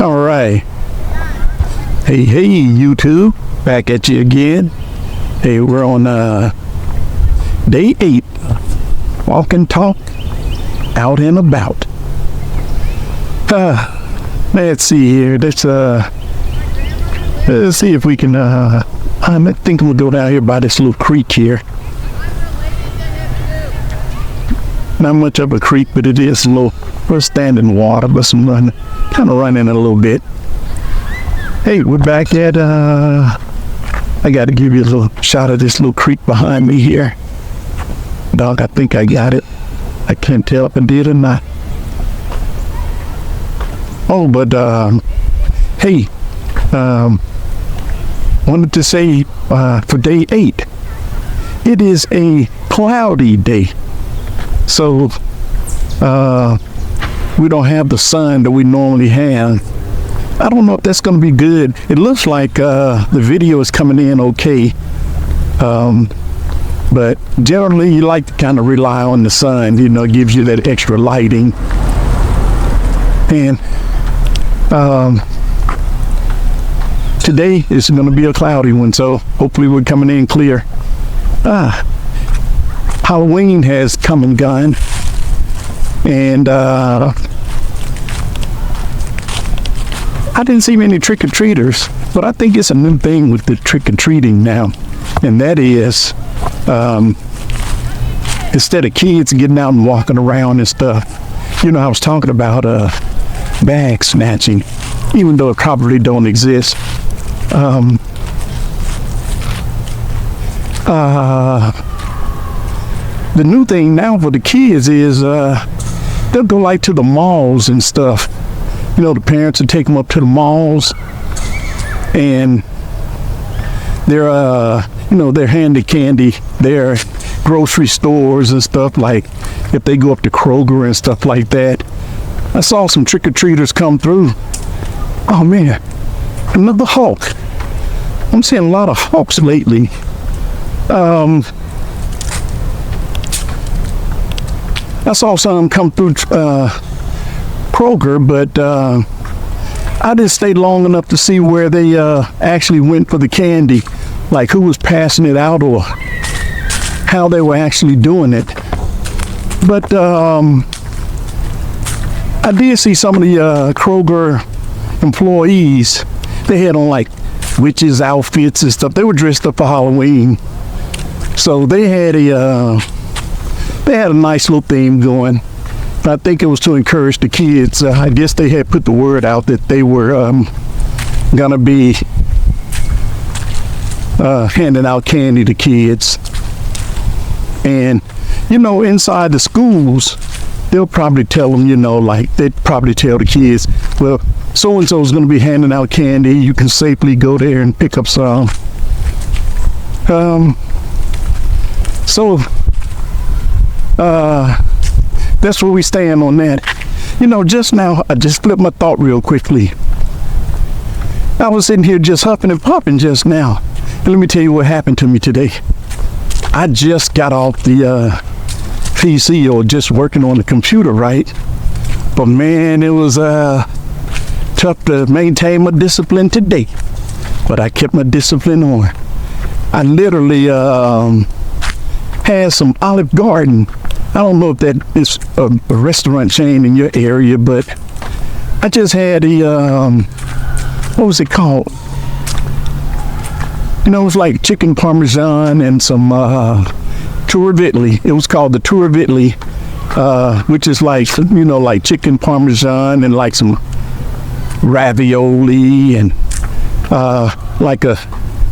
All right. Hey, YouTube. Back at you again. Hey, we're on day 8. Walk and talk. Out and about. Let's see here. Let's see if we can, I think we'll go down here by this little creek here. Not much of a creek, but it is a little, we're standing water, but some kind of running a little bit. Hey, we're back at, I got to give you a little shot of this little creek behind me here. Dog, I think I got it. I can't tell if I did or not. Oh, but, hey, wanted to say, for day 8, it is a cloudy day. So, we don't have the sun that we normally have. I don't know if that's going to be good. It looks like, the video is coming in okay. But generally you like to kind of rely on the sun, you know, it gives you that extra lighting. And, today is going to be a cloudy one, so hopefully we're coming in clear. Halloween has come and gone, and I didn't see many trick-or-treaters, but I think it's a new thing with the trick-or-treating now, and that is instead of kids getting out and walking around and stuff, you know, I was talking about bag snatching, even though it probably don't exist. The new thing now for the kids is they'll go like to the malls and stuff. You know, the parents will take them up to the malls, and they're you know, they're handy candy. They're grocery stores and stuff, like if they go up to Kroger and stuff like that. I saw some trick-or-treaters come through. Oh man, another hawk. I'm seeing a lot of hawks lately. I saw some come through Kroger, but I didn't stay long enough to see where they actually went for the candy, like who was passing it out or how they were actually doing it. But I did see some of the Kroger employees. They had on like witches outfits and stuff. They were dressed up for Halloween, so they had a nice little theme going. I think it was to encourage the kids. I guess they had put the word out that they were gonna be handing out candy to kids. And you know, inside the schools, they'll probably tell them, you know, like they'd probably tell the kids, well, so and so is going to be handing out candy. You can safely go there and pick up some. So that's where we stand on that. You know, just now I just flipped my thought real quickly. I was sitting here just huffing and puffing just now, and let me tell you what happened to me today. I just got off the PC, or just working on the computer, right? But man, it was tough to maintain my discipline today, but I kept my discipline on. I literally had some Olive Garden. I don't know if that is a restaurant chain in your area, but I just had a what was it called? You know, it was like chicken parmesan and some tour Italy. It was called the tour Italy, which is like, you know, like chicken parmesan and like some ravioli and like a,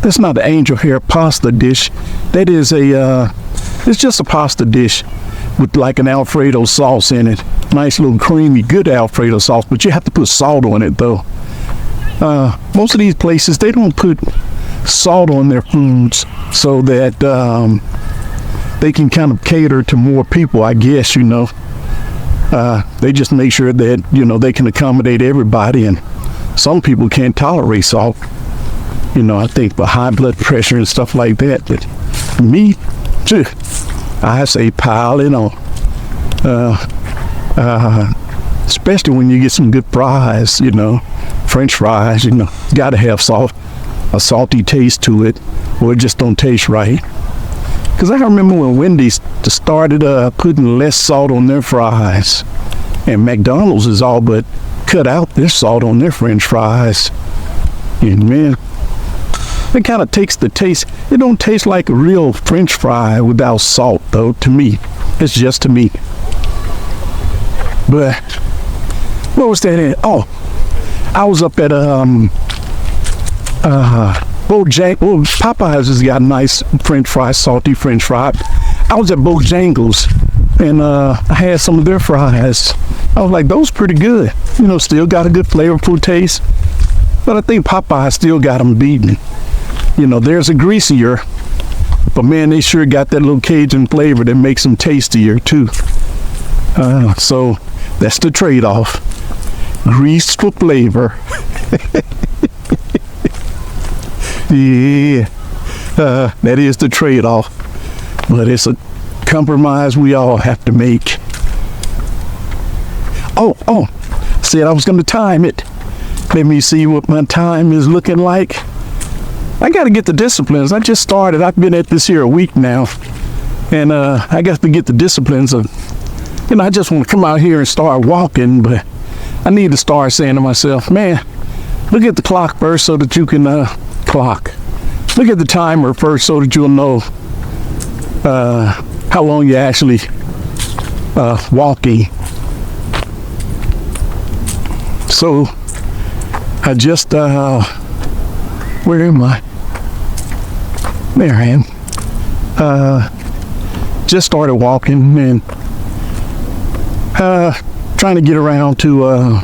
that's not the angel hair pasta dish. That is a, it's just a pasta dish with like an Alfredo sauce in it. Nice little creamy, good Alfredo sauce, but you have to put salt on it though. Most of these places, they don't put salt on their foods so that they can kind of cater to more people, I guess, you know. They just make sure that, you know, they can accommodate everybody, and some people can't tolerate salt. You know, I think for high blood pressure and stuff like that. But me, I say pile it on. Especially when you get some good fries, French fries, gotta have a salty taste to it, or it just don't taste right. Because I remember when Wendy's started putting less salt on their fries, and McDonald's is all but cut out their salt on their French fries. And man, it kind of takes the taste. It don't taste like a real French fry without salt, though, to me. It's just to me. But what was that in? Oh, I was up at Popeyes has got nice French fries, salty French fry. I was at Bojangles, and I had some of their fries. I was like, those pretty good. Still got a good flavorful taste. But I think Popeyes still got them beaten. There's a greasier, but man, they sure got that little Cajun flavor that makes them tastier too. So that's the trade-off. Grease for flavor. Yeah, that is the trade-off. But it's a compromise we all have to make. Oh, said I was going to time it. Let me see what my time is looking like. I got to get the disciplines. I just started. I've been at this here a week now. And I got to get the disciplines of, I just want to come out here and start walking. But I need to start saying to myself, man, look at the clock first so that you can clock. Look at the timer first so that you'll know how long you're actually walking. So I just, where am I? There I am. Just started walking and trying to get around to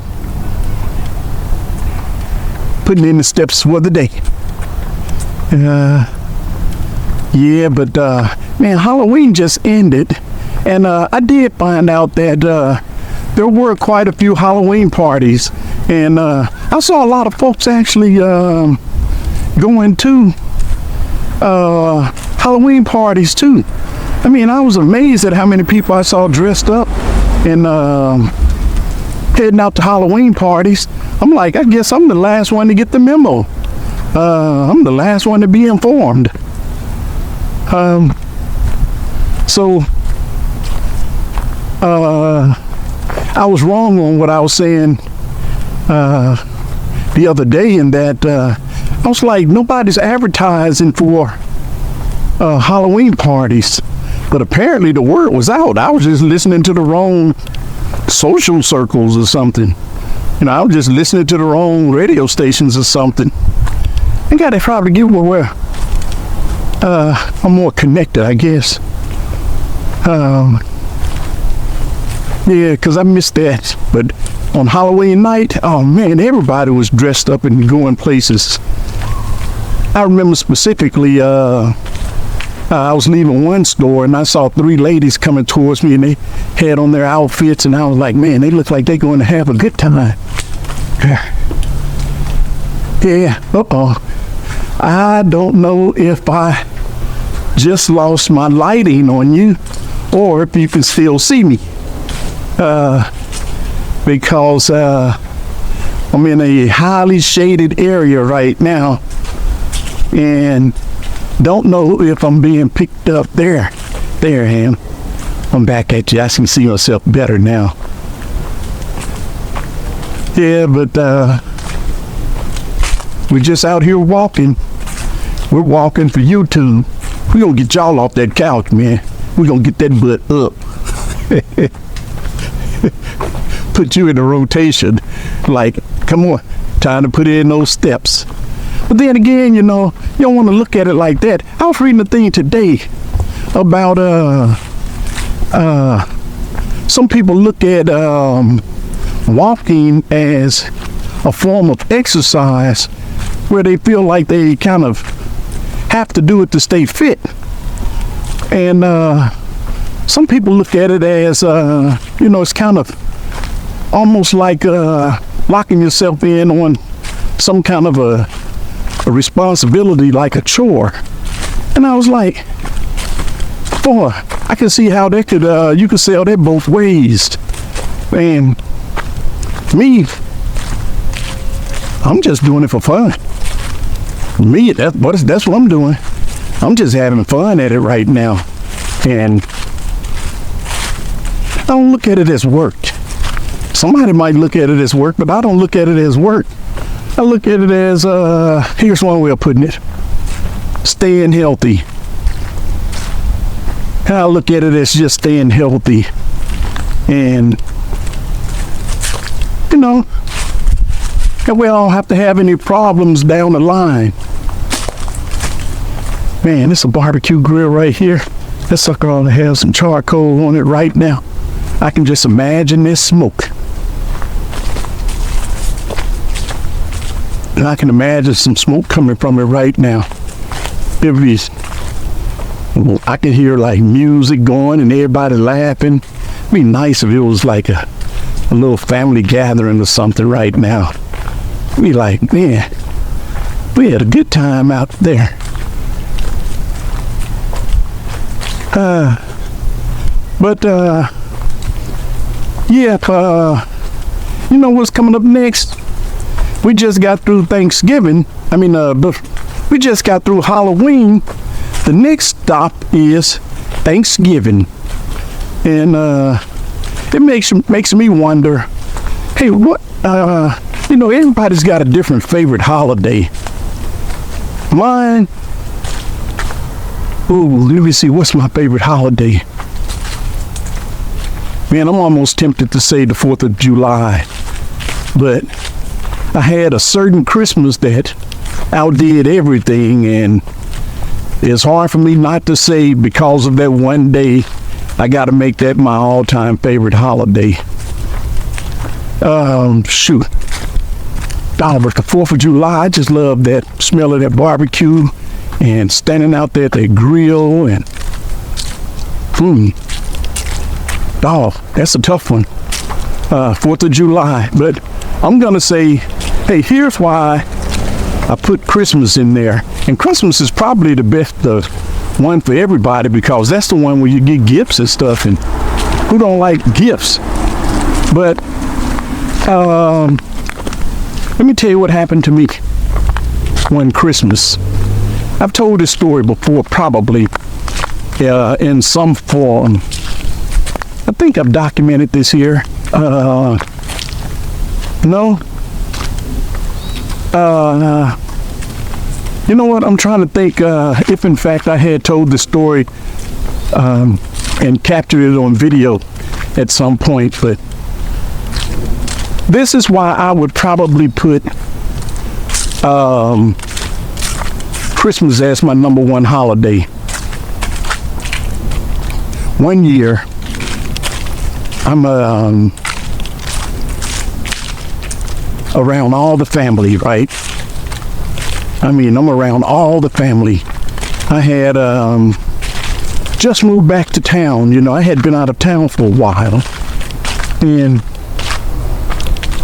putting in the steps for the day. Yeah, but man, Halloween just ended, and I did find out that there were quite a few Halloween parties, and I saw a lot of folks actually going to Halloween parties too. I mean, I was amazed at how many people I saw dressed up and heading out to Halloween parties. I'm like, I guess I'm the last one to get the memo. I'm the last one to be informed. So I was wrong on what I was saying the other day in that I was like, nobody's advertising for Halloween parties. But apparently the word was out. I was just listening to the wrong social circles or something. I was just listening to the wrong radio stations or something. I got to probably get where I'm more connected, I guess. Yeah, because I missed that. But on Halloween night, oh man, everybody was dressed up and going places. I remember specifically, I was leaving one store and I saw 3 ladies coming towards me and they had on their outfits and I was like, man, they look like they're going to have a good time. Yeah, I don't know if I just lost my lighting on you or if you can still see me. Because I'm in a highly shaded area right now and don't know if I'm being picked up there. There I am. I'm back at you. I can see myself better now. Yeah, but we're just out here walking. We're walking for YouTube. We're going to get y'all off that couch, man. We're going to get that butt up. Put you in a rotation. Like, come on, time to put in those steps. But then again, you don't want to look at it like that. I was reading a thing today about some people look at walking as a form of exercise where they feel like they kind of have to do it to stay fit. And some people look at it as, it's kind of almost like locking yourself in on some kind of a responsibility, like a chore. And I was like, boy, I can see how they could, you could sell that both ways. And me, I'm just doing it for fun. Me, that's what I'm doing. I'm just having fun at it right now. And I don't look at it as work. Somebody might look at it as work, but I don't look at it as work. I look at it as, here's one way of putting it, staying healthy. I look at it as just staying healthy. And, you know, that way I don't have to have any problems down the line. Man, it's a barbecue grill right here. That sucker ought to have some charcoal on it right now. I can just imagine this smoke. And I can imagine some smoke coming from it right now. I can hear like music going and everybody laughing. It'd be nice if it was like a little family gathering or something right now. It'd be like, man, we had a good time out there. You know what's coming up next? We just got through Thanksgiving. We just got through Halloween. The next stop is Thanksgiving. And it makes me wonder, hey, what, you know, everybody's got a different favorite holiday. Mine, let me see, what's my favorite holiday? Man, I'm almost tempted to say the 4th of July. But I had a certain Christmas that outdid everything, and it's hard for me not to say because of that one day, I got to make that my all-time favorite holiday. Shoot. Oh, but the 4th of July, I just love that smell of that barbecue and standing out there at the grill and oh, that's a tough one. 4th of July. But I'm going to say, hey, here's why I put Christmas in there. And Christmas is probably the best one for everybody because that's the one where you get gifts and stuff. And who don't like gifts? But let me tell you what happened to me one Christmas. I've told this story before, probably in some form. I think I've documented this here. No. You know what? I'm trying to think if in fact I had told the story and captured it on video at some point, but this is why I would probably put Christmas as my number one holiday. One year, I'm around all the family, right? I'm around all the family. I had just moved back to town. You know, I had been out of town for a while. And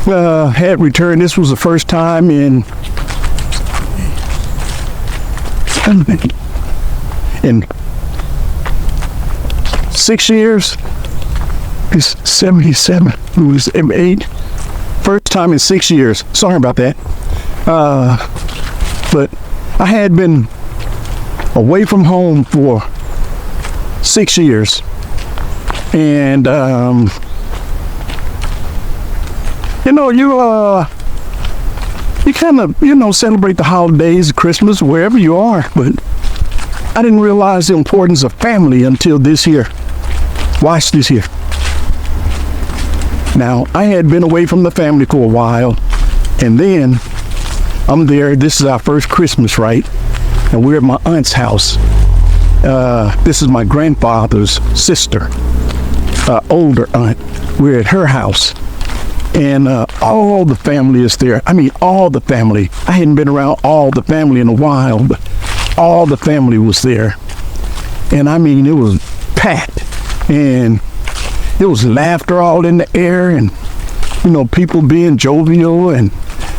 had returned. This was the first time in 6 years. It's 77. It was 8. First time in 6 years. Sorry about that. But I had been away from home for 6 years. And you know, you kind of, you know, celebrate the holidays, Christmas, wherever you are, but I didn't realize the importance of family until this year. Watch this here. Now, I had been away from the family for a while, and then I'm there. This is our first Christmas, right? And we're at my aunt's house. This is my grandfather's sister, older aunt. We're at her house. And all the family is there. I mean, all the family. I hadn't been around all the family in a while, but all the family was there. And I mean, it was packed. And it was laughter all in the air and, you know, people being jovial. And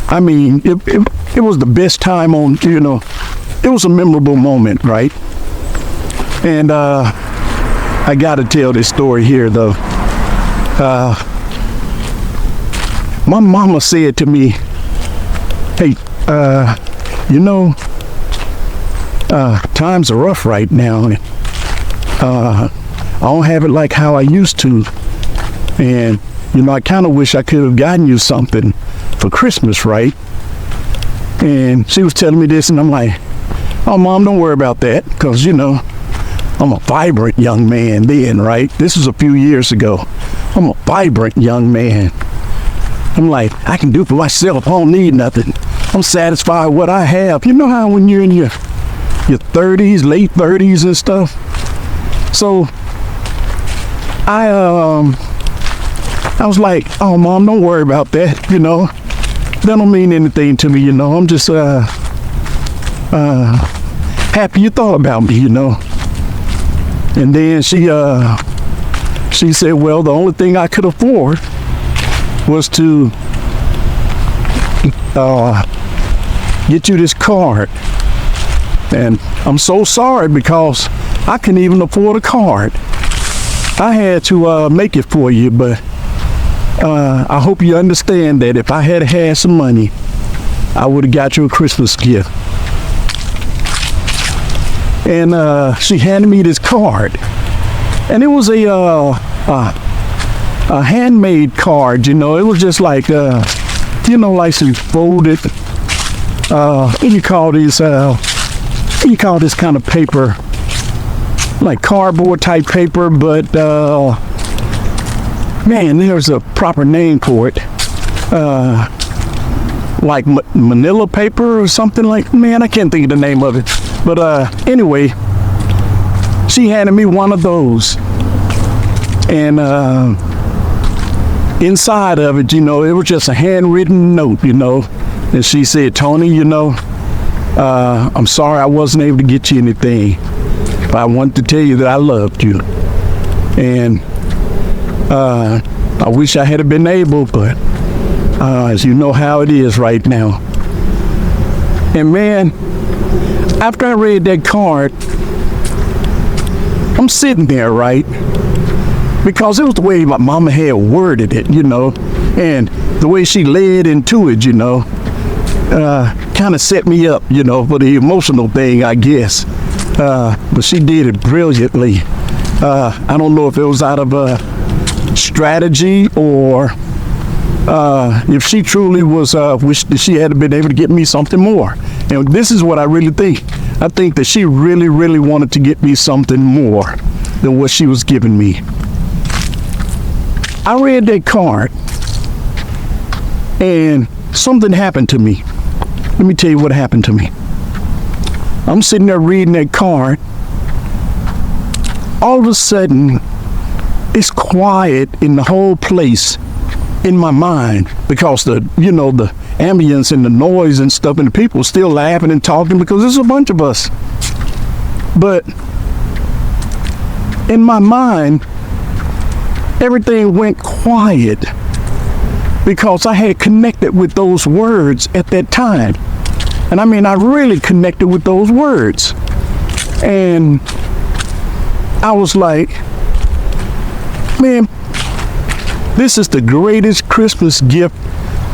I mean, it was the best time on, you know, it was a memorable moment, right? And I gotta tell this story here though. My mama said to me, hey, times are rough right now. I don't have it like how I used to. And, I kind of wish I could have gotten you something for Christmas, right? And she was telling me this, and I'm like, oh, Mom, don't worry about that, because, I'm a vibrant young man then, right? This was a few years ago. I'm a vibrant young man. I'm like, I can do for myself. I don't need nothing. I'm satisfied with what I have. You know how when you're in your 30s, late 30s and stuff? So I was like, oh, Mom, don't worry about that, That don't mean anything to me, I'm just happy you thought about me, And then she said, well, the only thing I could afford was to get you this card. And I'm so sorry because I couldn't even afford a card. I had to make it for you, but I hope you understand that if I had some money, I would have got you a Christmas gift. And she handed me this card, and it was a handmade card. It was just like like some folded. What do you call these? What do you call this kind of paper? Like cardboard type paper, but man, there's a proper name for it. Like manila paper or something like. Man, I can't think of the name of it. But anyway, she handed me one of those, and inside of it, it was just a handwritten note, and she said, Tony, I'm sorry I wasn't able to get you anything, but I wanted to tell you that I loved you, and I wish I had been able, but as you know how it is right now. And man, after I read that card, I'm sitting there, right? Because it was the way my mama had worded it, and the way she led into it, kind of set me up, for the emotional thing, I guess. But she did it brilliantly. I don't know if it was out of strategy or if she truly was wished that she had been able to get me something more. And this is what I really think. I think that she really, really wanted to get me something more than what she was giving me. I read that card, and something happened to me. Let me tell you what happened to me. I'm sitting there reading that card. All of a sudden, it's quiet in the whole place in my mind because the ambience and the noise and stuff, and the people still laughing and talking because there's a bunch of us. But in my mind, everything went quiet because I had connected with those words at that time. And I really connected with those words. And I was like, man, this is the greatest Christmas gift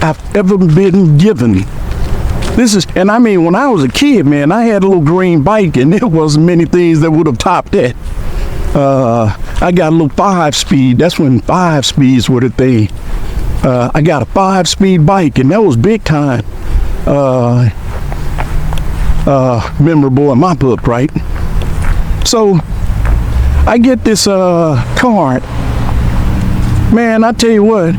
I've ever been given. And when I was a kid, man, I had a little green bike, and there wasn't many things that would have topped that. I got a little 5-speed. That's when 5 speeds were the thing. I got a 5-speed bike, and that was big time memorable in my book, right? So I get this card. Man, I tell you what,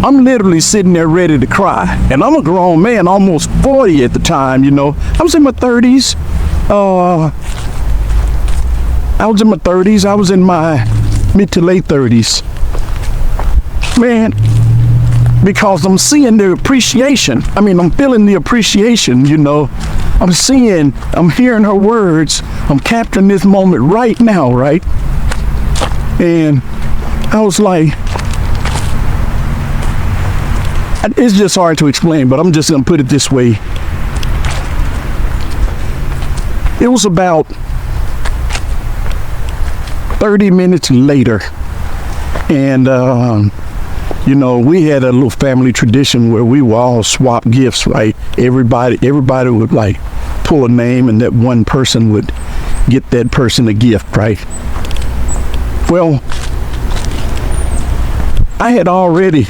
I'm literally sitting there ready to cry. And I'm a grown man, almost 40 at the time, I was in my 30s. I was in my mid to late 30s. Man, because I'm seeing the appreciation. I'm feeling the appreciation, I'm hearing her words. I'm capturing this moment right now, right? And I was like, it's just hard to explain, but I'm just going to put it this way. It was about 30 minutes later, and we had a little family tradition where we would all swap gifts, right? Everybody would like pull a name, and that one person would get that person a gift, right? Well, I had already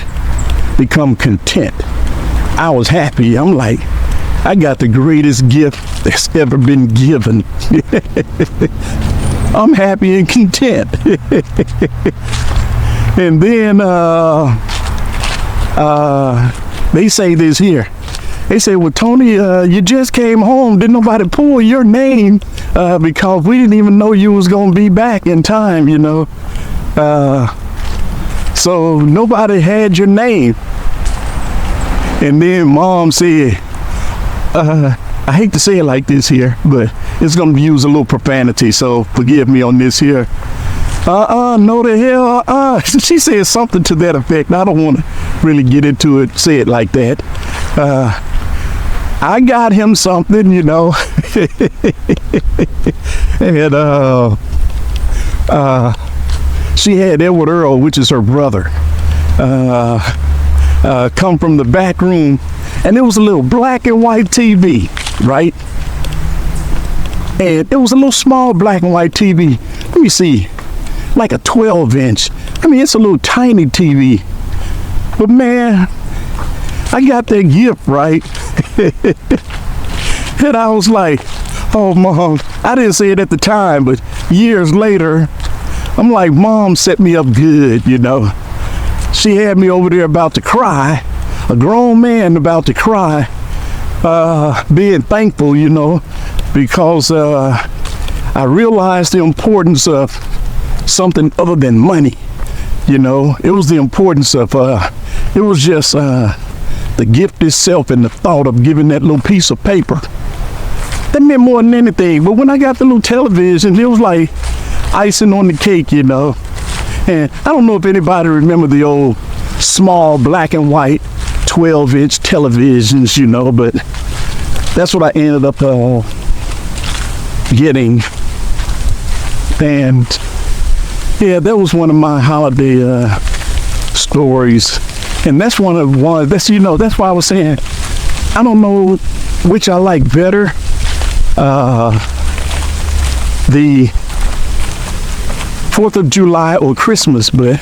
become content. I was happy. I'm like, I got the greatest gift that's ever been given. I'm happy and content. And then they say this here. They say, well, Tony, you just came home. Didn't nobody pull your name because we didn't even know you was going to be back in time, So nobody had your name. And then Mom said, I hate to say it like this here, but it's going to use a little profanity, so forgive me on this here. No the hell, She said something to that effect. I don't want to really get into it, say it like that. I got him something, And she had Edward Earl, which is her brother, come from the back room, and it was a little black and white TV, right? And it was a little small black and white TV. Let me see, like a 12-inch. I mean, it's a little tiny TV. But man, I got that gift, right? And I was like, oh, Mom. I didn't say it at the time, but years later, I'm like, Mom set me up good, She had me over there about to cry, a grown man about to cry, being thankful, because I realized the importance of something other than money. It was the importance of, it was just the gift itself and the thought of giving that little piece of paper. That meant more than anything. But when I got the little television, it was like icing on the cake, And I don't know if anybody remember the old small black and white 12-inch televisions, but that's what I ended up getting. And yeah, that was one of my holiday stories. And that's that's why I was saying, I don't know which I like better. The 4th of July or Christmas, but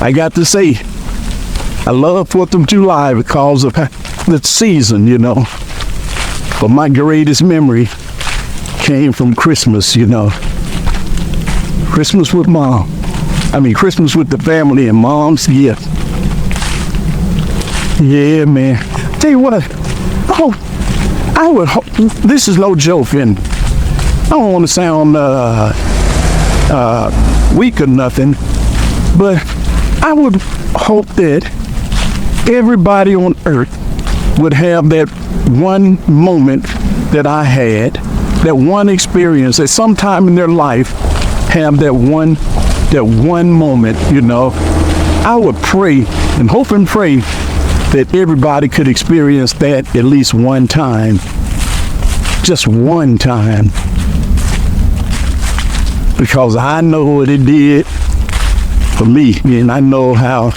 I got to say, I love 4th of July because of the season, But my greatest memory came from Christmas, Christmas with Mom. Christmas with the family and Mom's gift. Yeah, man. Tell you what, I would hope, this is no joke, and I don't want to sound weak or nothing, but I would hope that everybody on earth would have that one moment that I had, that one experience, that sometime in their life have that one moment, I would pray and hope and pray that everybody could experience that at least one time, just one time, because I know what it did for me, and I know how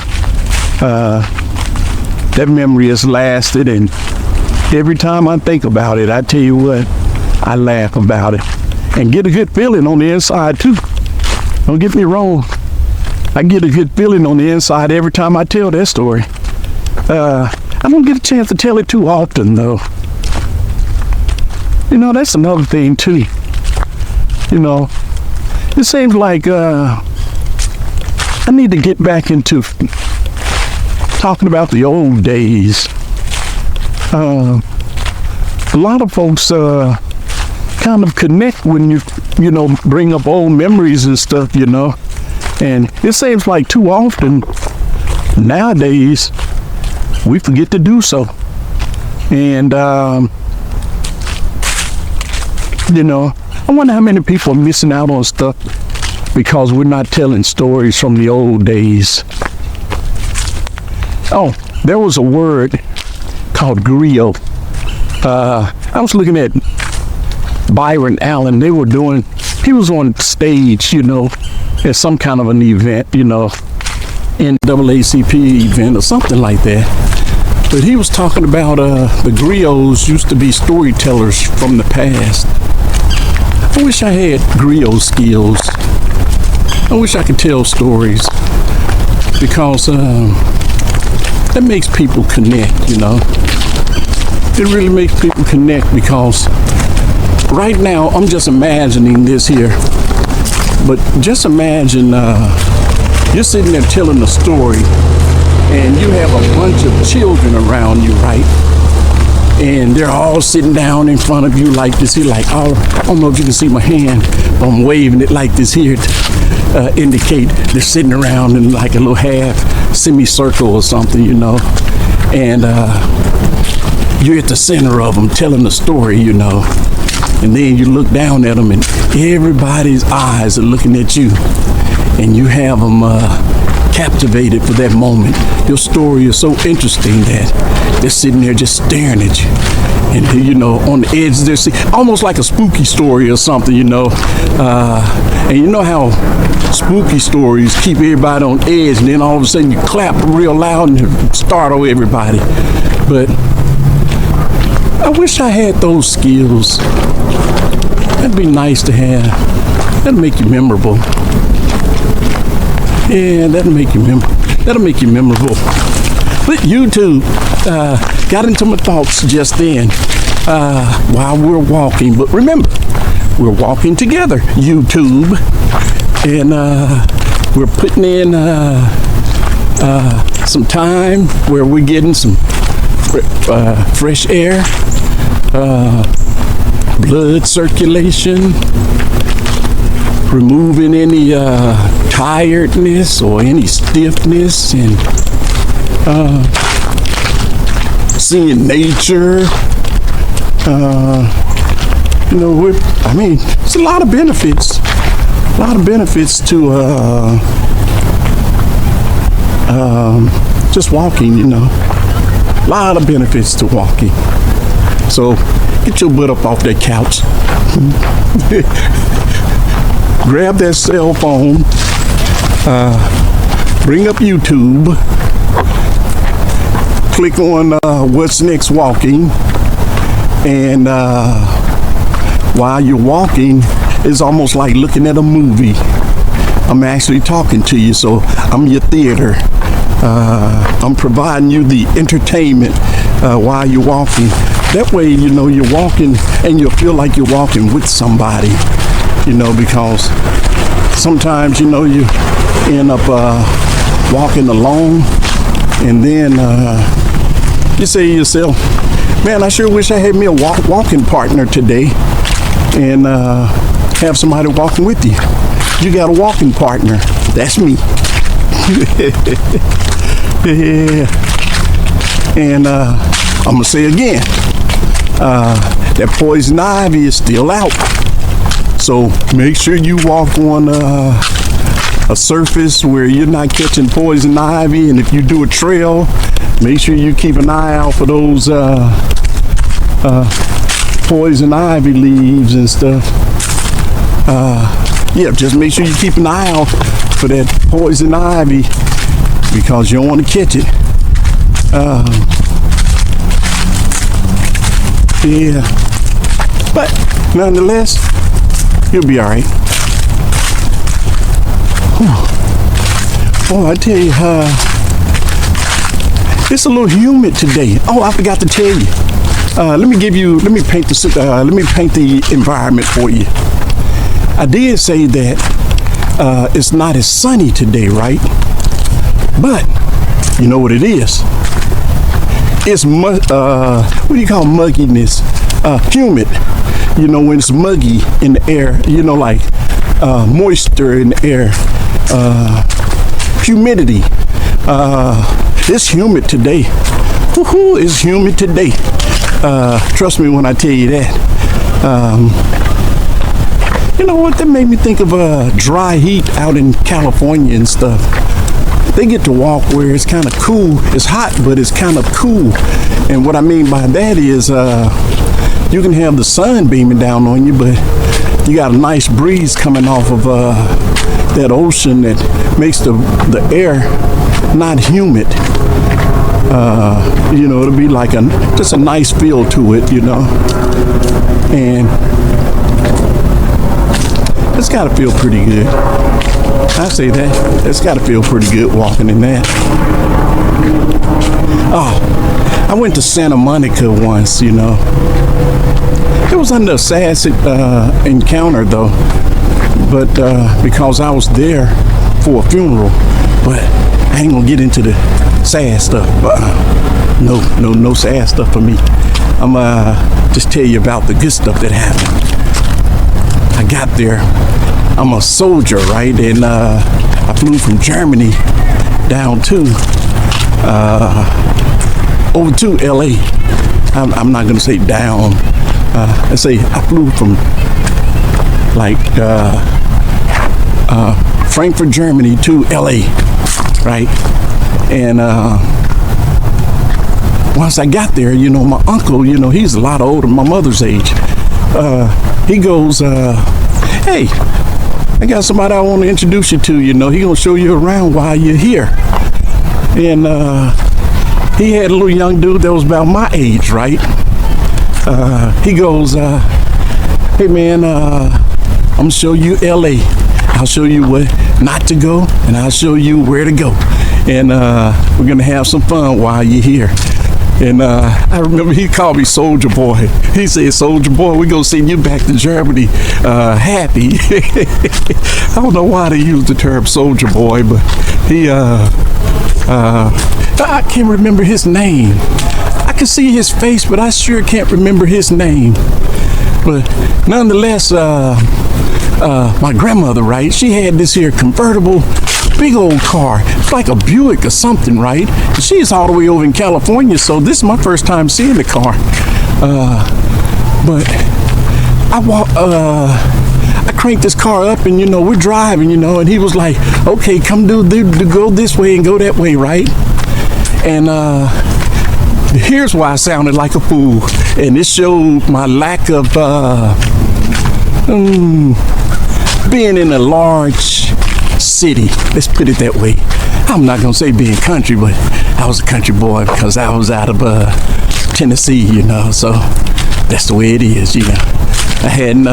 that memory has lasted, and every time I think about it, I tell you what, I laugh about it and get a good feeling on the inside too. Don't get me wrong, I get a good feeling on the inside every time I tell that story. I don't get a chance to tell it too often, though. That's another thing too. It seems like I need to get back into talking about the old days. A lot of folks kind of connect when you bring up old memories and stuff, and it seems like too often nowadays we forget to do so. And I wonder how many people are missing out on stuff because we're not telling stories from the old days. Oh, there was a word called griot. I was looking at Byron Allen. They were doing He was on stage, at some kind of an event, NAACP event or something like that. But he was talking about the griots used to be storytellers from the past. I wish I had griot skills. I wish I could tell stories, because that makes people connect, It really makes people connect, because right now I'm just imagining this here. But just imagine you're sitting there telling a story, and you have a bunch of children around you, right? And they're all sitting down in front of you like this here, like, I don't know if you can see my hand, but I'm waving it like this here to indicate they're sitting around in like a little half semicircle or something, And you're at the center of them telling the story, And then you look down at them and everybody's eyes are looking at you. And you have them captivated for that moment. Your story is so interesting that they're sitting there just staring at you. And on the edge, they're almost like a spooky story or something, And you know how spooky stories keep everybody on edge, and then all of a sudden you clap real loud and startle everybody. But I wish I had those skills. That'd be nice to have. That'd make you memorable. Yeah, that'll make you memorable. But YouTube got into my thoughts just then while we're walking. But remember, we're walking together, YouTube, and we're putting in some time where we're getting some fresh air, blood circulation, removing any tiredness or any stiffness, and seeing nature. It's a lot of benefits. A lot of benefits to just walking, A lot of benefits to walking. So get your butt up off that couch. Grab that cell phone. Bring up YouTube. Click on What's Next Walking. And while you're walking, it's almost like looking at a movie. I'm actually talking to you, so I'm your theater. I'm providing you the entertainment while you're walking. That way, you're walking and you'll feel like you're walking with somebody, because sometimes, you end up walking alone, and then you say to yourself, man, I sure wish I had me a walking partner today, and have somebody walking with you. You got a walking partner. That's me. Yeah. And I'm gonna say again, that poison ivy is still out. So make sure you walk on a surface where you're not catching poison ivy, and if you do a trail, make sure you keep an eye out for those poison ivy leaves and stuff. Just make sure you keep an eye out for that poison ivy, because you don't want to catch it. But nonetheless, you'll be all right. Oh, I tell you, it's a little humid today. Oh, I forgot to tell you. Let me paint the environment for you. I did say that it's not as sunny today, right? But you know what it is? It's what do you call mugginess? Humid. When it's muggy in the air, like moisture in the air, humidity. It's humid today. Woo-hoo, it's humid today. Trust me when I tell you that. You know what? That made me think of dry heat out in California and stuff. They get to walk where it's kind of cool. It's hot, but it's kind of cool. And what I mean by that is you can have the sun beaming down on you, but you got a nice breeze coming off of that ocean that makes the air not humid. It'll be like just a nice feel to it, and it's got to feel pretty good. I say that it's got to feel pretty good walking in that. Oh, I went to Santa Monica once, It was under a sad encounter though, but because I was there for a funeral, but I ain't gonna get into the sad stuff. No sad stuff for me. I'm just tell you about the good stuff that happened. I got there. I'm a soldier, right? And I flew from Germany down to over to LA. I'm not gonna say down. Let's say I flew from Frankfurt, Germany to LA, right? And once I got there, my uncle, he's a lot older, my mother's age. He goes, hey, I got somebody I want to introduce you to, he gonna show you around while you're here. And he had a little young dude that was about my age, right? He goes, hey man, I'm gonna show you LA. I'll show you where not to go, and I'll show you where to go. And we're gonna have some fun while you're here. And I remember he called me Soldier Boy. He said, Soldier Boy, we're gonna send you back to Germany happy. I don't know why they use the term Soldier Boy, but he, I can't remember his name. I can see his face, but I sure can't remember his name. But nonetheless, my grandmother, right, she had this here convertible, big old car. It's like a Buick or something, right? She's all the way over in California, so this is my first time seeing the car. But I cranked this car up, and we're driving, and he was like, okay, come do go this way and go that way, right? And here's why I sounded like a fool, and it showed my lack of being in a large city. Let's put it that way. I'm not gonna say being country, but I was a country boy because I was out of Tennessee, so that's the way it is. I hadn't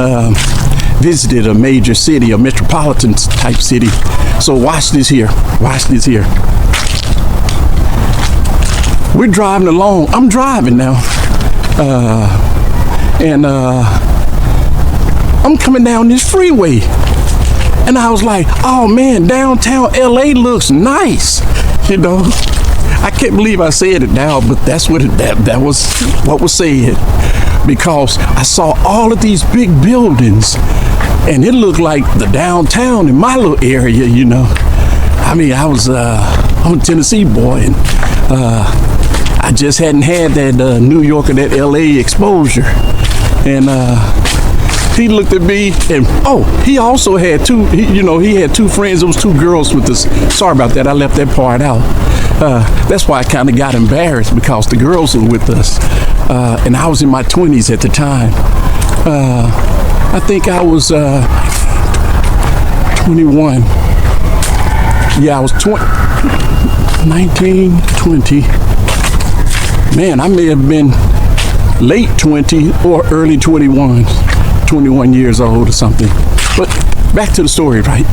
visited a major city, a metropolitan type city. So watch this here. We're driving along. I'm driving now, and I'm coming down this freeway, and I was like, oh man, downtown LA looks nice. I can't believe I said it now, but that's what that was what was said, because I saw all of these big buildings, and it looked like the downtown in my little area. I mean, I'm a Tennessee boy, and I just hadn't had that New York or that LA exposure. And he looked at me, and he also had he had two friends. It was two girls with us. Sorry about that, I left that part out. That's why I kind of got embarrassed, because the girls were with us, and I was in my 20s at the time. I think I was 21. Yeah, I was 19, 20. Man, I may have been late 20 or early 21 years old or something. But back to the story, right?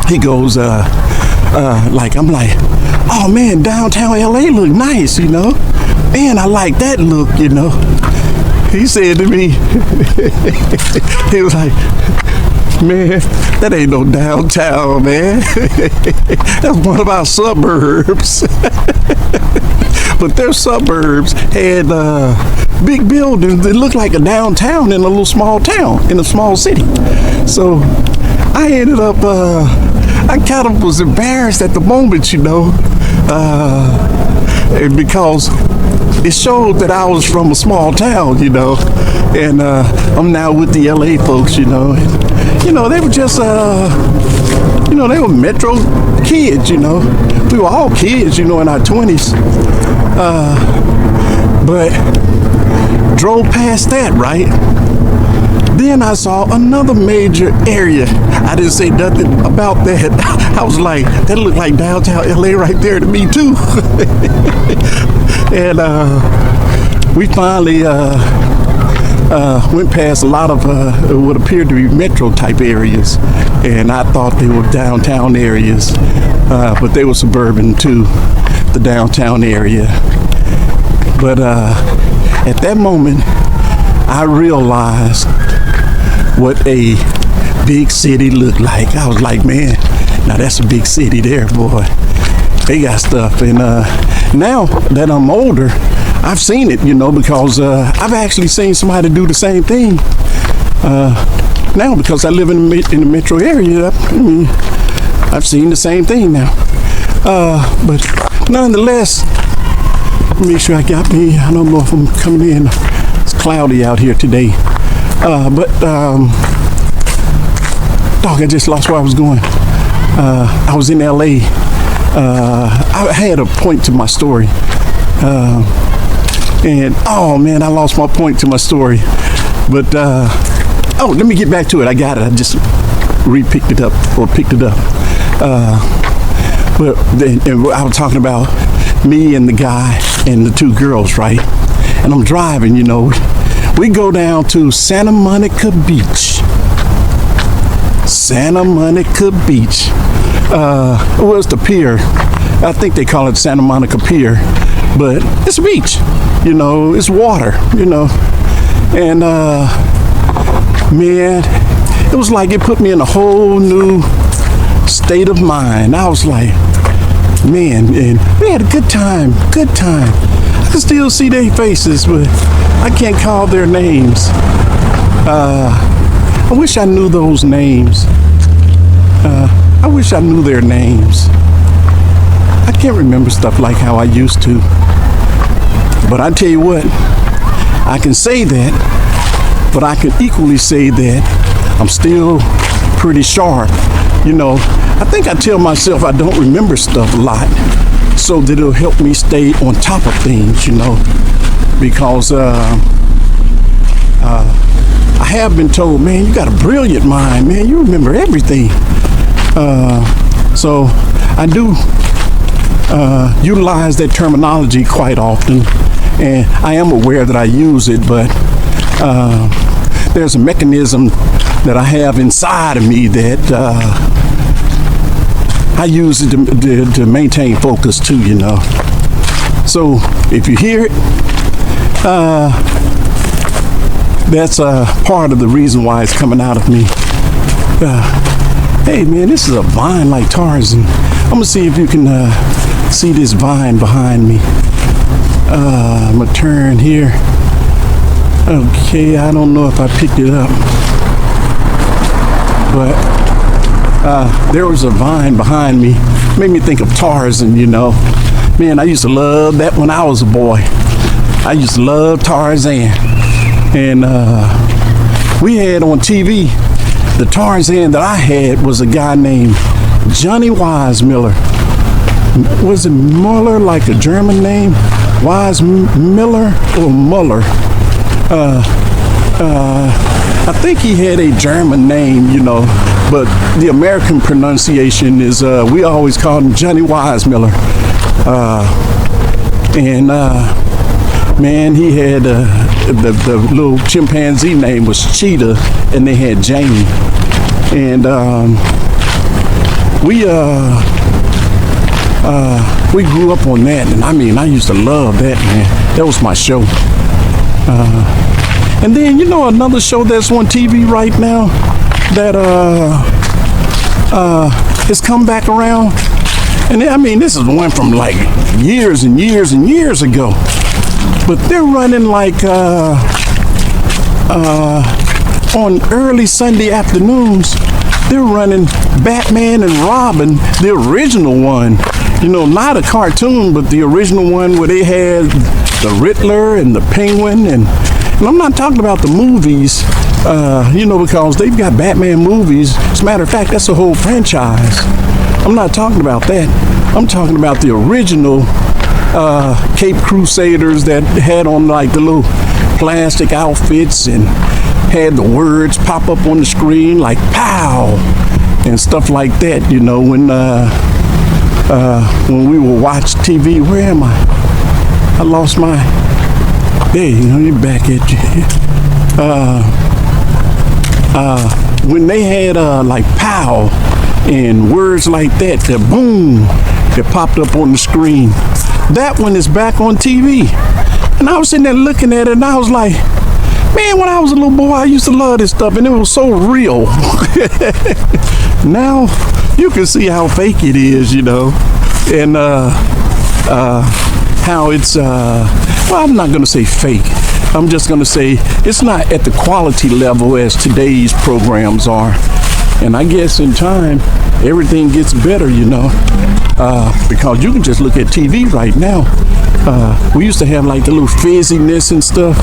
He goes, I'm like, oh man, downtown LA look nice, Man, I like that look, He said to me, he was like, man, that ain't no downtown, man. That's one of our suburbs. But their suburbs had big buildings that looked like a downtown in a little small town, in a small city. So I ended up, I kind of was embarrassed at the moment, because it showed that I was from a small town, and I'm now with the LA folks, and, they were just, they were metro kids, we were all kids, in our 20s, but drove past that, right? then I saw another major area. I didn't say nothing about that. I was like, that looked like downtown LA right there to me too. And we finally went past a lot of what appeared to be metro type areas, and I thought they were downtown areas, but they were suburban to the downtown area. But at that moment, I realized what a big city looked like. I was like, man, now that's a big city there, boy. They got stuff. And now that I'm older, I've seen it, because I've actually seen somebody do the same thing. Now, because I live in the metro area, I've seen the same thing now. But nonetheless, make sure I got me. I don't know if I'm coming in. It's cloudy out here today. Dog, I just lost where I was going. I was in LA. I had a point to my story. And oh man, I lost my point to my story. But let me get back to it. I got it. I just picked it up. But I was talking about me and the guy and the two girls, right? And I'm driving, we go down to Santa Monica Beach. Santa Monica Beach. It's the pier. I think they call it Santa Monica Pier, but it's a beach. It's water. And man, it was like it put me in a whole new state of mind. I was like, man, and we had a good time. I can still see their faces, but I can't call their names. I wish I knew those names. I wish I knew their names. I can't remember stuff like how I used to. But I tell you what, I can say that, but I can equally say that I'm still pretty sharp. I think I tell myself I don't remember stuff a lot, so that it'll help me stay on top of things, because I have been told, man, you got a brilliant mind, man, you remember everything. So I do utilize that terminology quite often, and I am aware that I use it, but there's a mechanism that I have inside of me that I use it to maintain focus too, So if you hear it, that's part of the reason why it's coming out of me. Hey man, this is a vine like Tarzan. I'm gonna see if you can see this vine behind me. I'm gonna turn here. Okay, I don't know if I picked it up, but there was a vine behind me. Made me think of Tarzan, Man, I used to love that when I was a boy. I used to love Tarzan. And we had on TV, the Tarzan that I had was a guy named Johnny Weissmuller. Was it Muller, like a German name? Weissmuller or Muller? I think he had a German name, but the American pronunciation is, we always called him Johnny Weissmuller. Man, he had the little chimpanzee name was Cheetah, and they had Janie. And we grew up on that, and I used to love that, man. That was my show. And then another show that's on TV right now that has come back around, and this is one from like years and years and years ago, but they're running like on early Sunday afternoons. They're running Batman and Robin, the original one. Not a cartoon, but the original one where they had the Riddler and the Penguin, and I'm not talking about the movies, because they've got Batman movies. As a matter of fact, that's a whole franchise. I'm not talking about that. I'm talking about the original Cape Crusaders that had on like the little plastic outfits, and had the words pop up on the screen like "pow" and stuff like that. You know, when we would watch TV. Where am I? I lost my. There you go. You're back at you. When they had like "pow" and words like that, the boom, that popped up on the screen. That one is back on TV. And I was sitting there looking at it and I was like, man, when I was a little boy, I used to love this stuff and it was so real. Now you can see how fake it is, you know, and how it's, well, I'm not going to say fake. I'm just going to say it's not at the quality level as today's programs are. And I guess in time, everything gets better, you know, because you can just look at TV right now. We used to have like the little fizziness and stuff.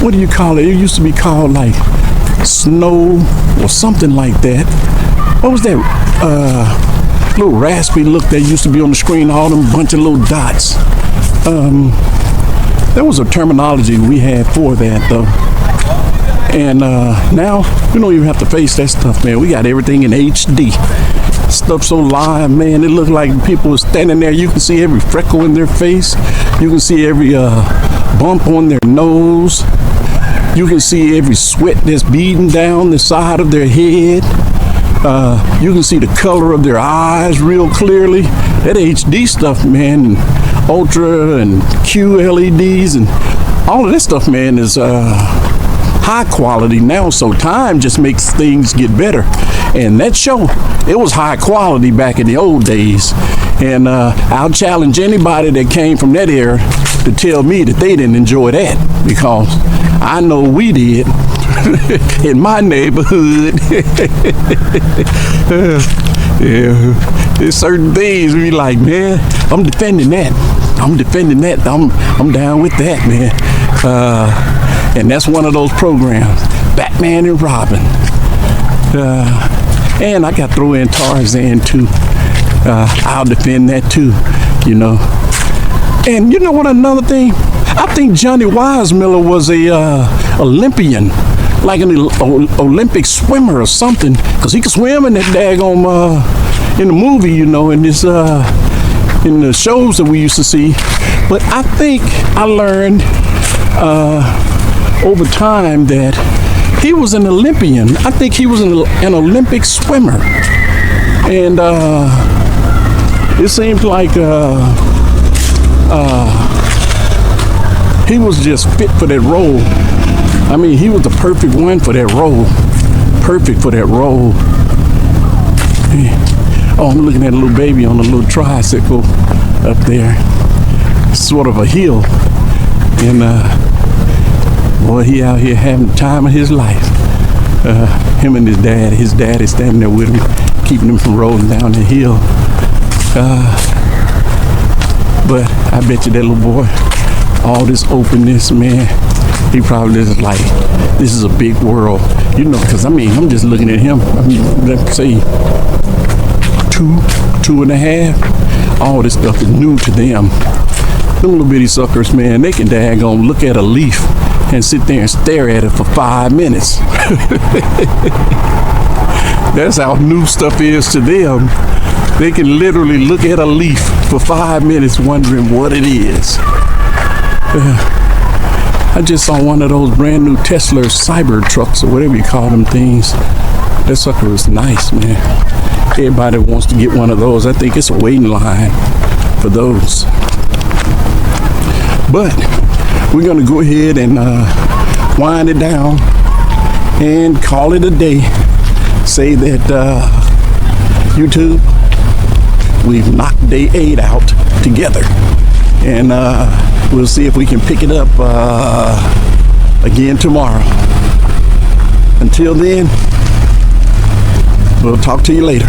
What do you call it? It used to be called like snow or something like that. What was that? Little raspy look that used to be on the screen, all them bunch of little dots. There was a terminology we had for that though. And now we don't even have to face that stuff, man. We got everything in HD. Stuff so live, man. It looked like people were standing there. You can see every freckle in their face. You can see every bump on their nose. You can see every sweat that's beading down the side of their head. You can see the color of their eyes real clearly. That HD stuff, man, and ultra and QLEDs and all of that stuff, man, is high quality now. So time just makes things get better. And that show, it was high quality back in the old days. And I'll challenge anybody that came from that era to tell me that they didn't enjoy that, because I know we did in my neighborhood. Yeah, there's certain things we like, man, I'm defending that. I'm defending that. I'm down with that, man. And that's one of those programs, Batman and Robin. And I got to throw in Tarzan too. I'll defend that too, you know. And you know what, another thing? I think Johnny Weissmuller was a Olympian, like an Olympic swimmer or something, because he could swim in that daggone, in the movie, you know, in this, in the shows that we used to see. But I think I learned over time that he was an Olympian. I think he was an Olympic swimmer. And it seemed like he was just fit for that role. I mean, he was the perfect one for that role. Perfect for that role. Oh, I'm looking at a little baby on a little tricycle up there. Sort of a hill. And boy, he out here having the time of his life. Him and his dad is standing there with him, keeping him from rolling down the hill. But I bet you that little boy, all this openness, man, he probably is like, this is a big world, you know, because I mean, I'm just looking at him. I mean, let's say 2.5, all this stuff is new to them. Them little bitty suckers, man, they can daggone look at a leaf and sit there and stare at it for 5 minutes. That's how new stuff is to them. They can literally look at a leaf for 5 minutes wondering what it is. I just saw one of those brand new Tesla Cyber trucks or whatever you call them things. That sucker was nice, man. Everybody wants to get one of those. I think it's a waiting line for those. But we're gonna go ahead and wind it down and call it a day. Say that YouTube, we've knocked day 8 out together, and we'll see if we can pick it up again tomorrow. Until then, we'll talk to you later.